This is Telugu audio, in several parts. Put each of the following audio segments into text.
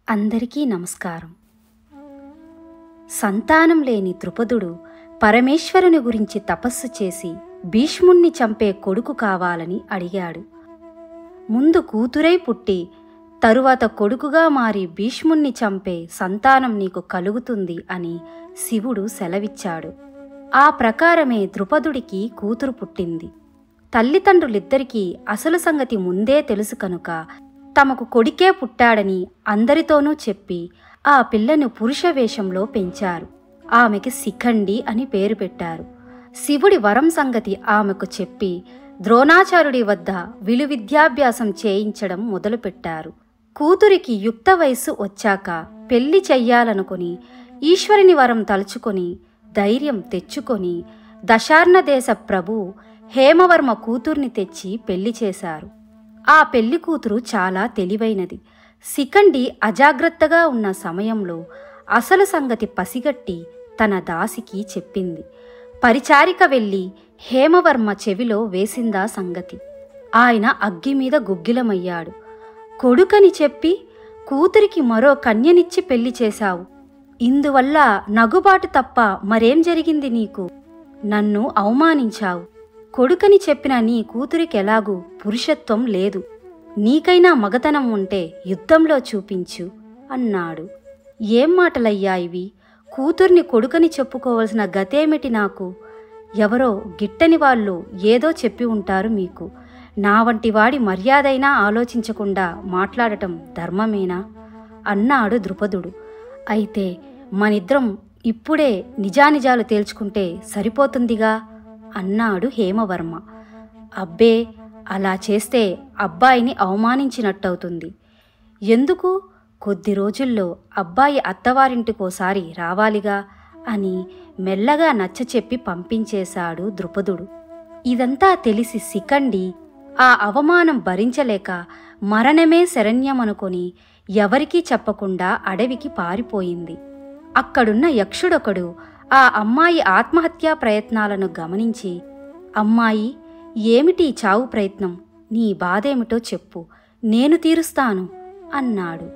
అందరికీ నమస్కారం. సంతానం లేని ద్రుపదుడు పరమేశ్వరుని గురించి తపస్సు చేసి భీష్ముణ్ణి చంపే కొడుకు కావాలని అడిగాడు. ముందు కూతురై పుట్టి తరువాత కొడుకుగా మారి భీష్ముణ్ణి చంపే సంతానం నీకు కలుగుతుంది అని శివుడు సెలవిచ్చాడు. ఆ ప్రకారమే ద్రుపదుడికి కూతురు పుట్టింది. తల్లిదండ్రులిద్దరికీ అసలు సంగతి ముందే తెలుసు కనుక తమకు కొడుకే పుట్టాడని అందరితోనూ చెప్పి ఆ పిల్లను పురుష వేషంలో పెంచారు. ఆమెకి శిఖండి అని పేరు పెట్టారు. శివుడి వరం సంగతి ఆమెకు చెప్పి ద్రోణాచార్యుడి వద్ద విలువిద్యాభ్యాసం చేయించడం మొదలుపెట్టారు. కూతురికి యుక్త వయస్సు వచ్చాక పెళ్లి చెయ్యాలనుకుని ఈశ్వరుని వరం తలుచుకొని ధైర్యం తెచ్చుకొని దశార్ణ దేశ ప్రభు హేమవర్మ కూతుర్ని తెచ్చి పెళ్లి చేశారు. ఆ పెళ్లి కూతురు చాలా తెలివైనది. శిఖండి అజాగ్రత్తగా ఉన్న సమయంలో అసలు సంగతి పసిగట్టి తన దాసికి చెప్పింది. పరిచారిక వెళ్ళి హేమవర్మ చెవిలో వేసిందా సంగతి. ఆయన అగ్గి మీద గుగ్గిలమయ్యాడు. కొడుకని చెప్పి కూతురికి మరో కన్యనిచ్చి పెళ్లి చేశావు. ఇందువల్ల నగుబాటు తప్ప మరేం జరిగింది నీకు? నన్ను అవమానించావు. కొడుకని చెప్పిన నీ కూతురికెలాగూ పురుషత్వం లేదు. నీకైనా మగతనం ఉంటే యుద్ధంలో చూపించు అన్నాడు. ఏం మాటలయ్యా ఇవి? కూతుర్ని కొడుకని చెప్పుకోవలసిన గతేమిటి నాకు? ఎవరో గిట్టని వాళ్ళు ఏదో చెప్పి ఉంటారు మీకు. నా వంటి వాడి మర్యాదైనా ఆలోచించకుండా మాట్లాడటం ధర్మమేనా అన్నాడు ద్రుపదుడు. అయితే మనిద్దరం ఇప్పుడే నిజానిజాలు తేల్చుకుంటే సరిపోతుందిగా అన్నాడు హేమవర్మ. అబ్బే, అలా చేస్తే అబ్బాయిని అవమానించినట్టవుతుంది. ఎందుకు? కొద్ది రోజుల్లో అబ్బాయి అత్తవారింటికోసారి రావాలిగా అని మెల్లగా నచ్చచెప్పి పంపించేశాడు ద్రుపదుడు. ఇదంతా తెలిసి శిఖండి ఆ అవమానం భరించలేక మరణమే శరణ్యమనుకొని ఎవరికీ చెప్పకుండా అడవికి పారిపోయింది. అక్కడున్న యక్షుడొకడు ఆ అమ్మాయి ఆత్మహత్యా ప్రయత్నాలను గమనించి, అమ్మాయి, ఏమిటి చావు ప్రయత్నం? నీ బాధేమిటో చెప్పు, నేను తీరుస్తాను అన్నాడు.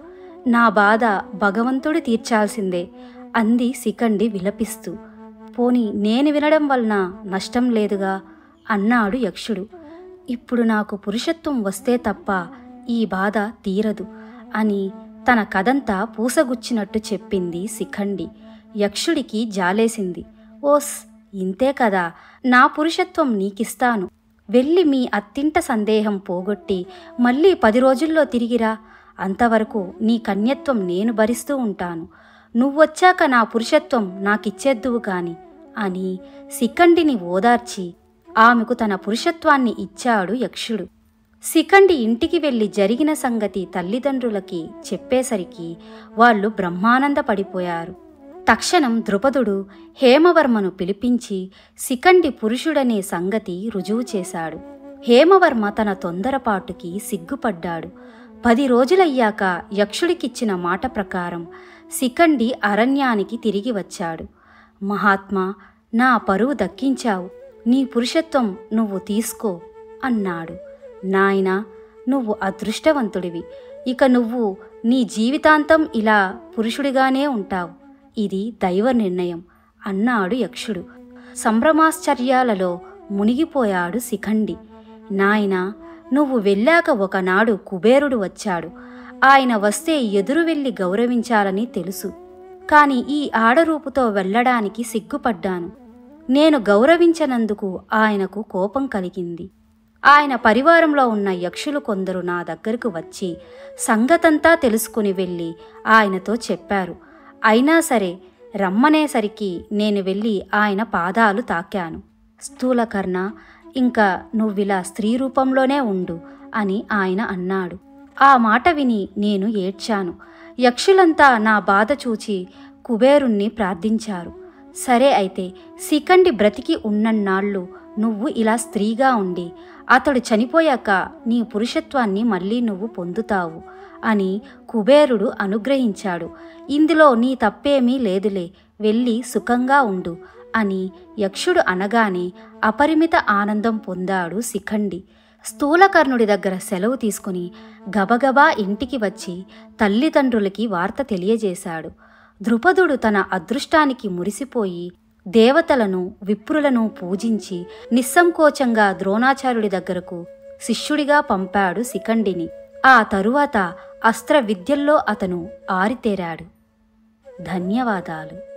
నా బాధ భగవంతుడు తీర్చాల్సిందే అంది శిఖండి విలపిస్తూ. పోని నేను వినడం వలన నష్టం లేదుగా అన్నాడు యక్షుడు. ఇప్పుడు నాకు పురుషత్వం వస్తే తప్ప ఈ బాధ తీరదు అని తన కథంతా పూసగుచ్చినట్టు చెప్పింది శిఖండి. యక్షుడికి జాలేసింది. ఓస్, ఇంతే కదా, నా పురుషత్వం నీకిస్తాను. వెళ్ళి మీ అత్తింట సందేహం పోగొట్టి మళ్ళీ 10 రోజుల్లో తిరిగిరా. అంతవరకు నీ కన్యత్వం నేను భరిస్తూ ఉంటాను. నువ్వొచ్చాక నా పురుషత్వం నాకిచ్చేద్దువు కాని అని శిఖండిని ఓదార్చి ఆమెకు తన పురుషత్వాన్ని ఇచ్చాడు యక్షుడు. శిఖండి ఇంటికి వెళ్ళి జరిగిన సంగతి తల్లిదండ్రులకి చెప్పేసరికి వాళ్ళు బ్రహ్మానందపడిపోయారు. తక్షణం ద్రుపదుడు హేమవర్మను పిలిపించి శిఖండి పురుషుడనే సంగతి రుజువు చేశాడు. హేమవర్మ తన తొందరపాటుకి సిగ్గుపడ్డాడు. 10 రోజులయ్యాక యక్షుడికిచ్చిన మాట ప్రకారం శిఖండి అరణ్యానికి తిరిగి వచ్చాడు. మహాత్మా, నా పరువు దక్కించావు. నీ పురుషత్వం నువ్వు తీసుకో అన్నాడు. నాయనా, నువ్వు అదృష్టవంతుడివి. ఇక నువ్వు నీ జీవితాంతం ఇలా పురుషుడిగానే ఉంటావు. ఇది దైవ నిర్ణయం అన్నాడు యక్షుడు. సంభ్రమాశ్చర్యాలలో మునిగిపోయాడు శిఖండి. నాయనా, నువ్వు వెళ్ళాక ఒకనాడు కుబేరుడు వచ్చాడు. ఆయన వస్తే ఎదురు వెళ్ళి గౌరవించాలని తెలుసు. కాని ఈ ఆడరూపుతో వెళ్ళడానికి సిగ్గుపడ్డాను. నేను గౌరవించనందుకు ఆయనకు కోపం కలిగింది. ఆయన పరివారంలో ఉన్న యక్షులు కొందరు నా దగ్గరకు వచ్చి సంగతంతా తెలుసుకుని వెళ్ళి ఆయనతో చెప్పారు. అయినా సరే రమ్మనేసరికి నేను వెళ్ళి ఆయన పాదాలు తాకాను. స్థూలకర్ణ, ఇంకా నువ్విలా స్త్రీ రూపంలోనే ఉండు అని ఆయన అన్నాడు. ఆ మాట విని నేను ఏడ్చాను. యక్షులంతా నా బాధ చూచి కుబేరుణ్ణి ప్రార్థించారు. సరే, అయితే శిఖండి బ్రతికి ఉన్నన్నాళ్ళు నువ్వు ఇలా స్త్రీగా ఉండి అతడు చనిపోయాక నీ పురుషత్వాన్ని మళ్ళీ నువ్వు పొందుతావు అని కుబేరుడు అనుగ్రహించాడు. ఇందులో నీ తప్పేమీ లేదులే, వెళ్ళి సుఖంగా ఉండు అని యక్షుడు అనగానే అపరిమిత ఆనందం పొందాడు శిఖండి. స్థూలకర్ణుడి దగ్గర సెలవు తీసుకుని గబగబా ఇంటికి వచ్చి తల్లిదండ్రులకి వార్త తెలియజేశాడు. ద్రుపదుడు తన అదృష్టానికి మురిసిపోయి దేవతలను విప్రులను పూజించి నిస్సంకోచంగా ద్రోణాచార్యుడి దగ్గరకు శిష్యుడిగా పంపాడు శిఖండిని. ఆ తరువాత అస్త్ర విద్యల్లో అతను ఆరితేరాడు. ధన్యవాదాలు.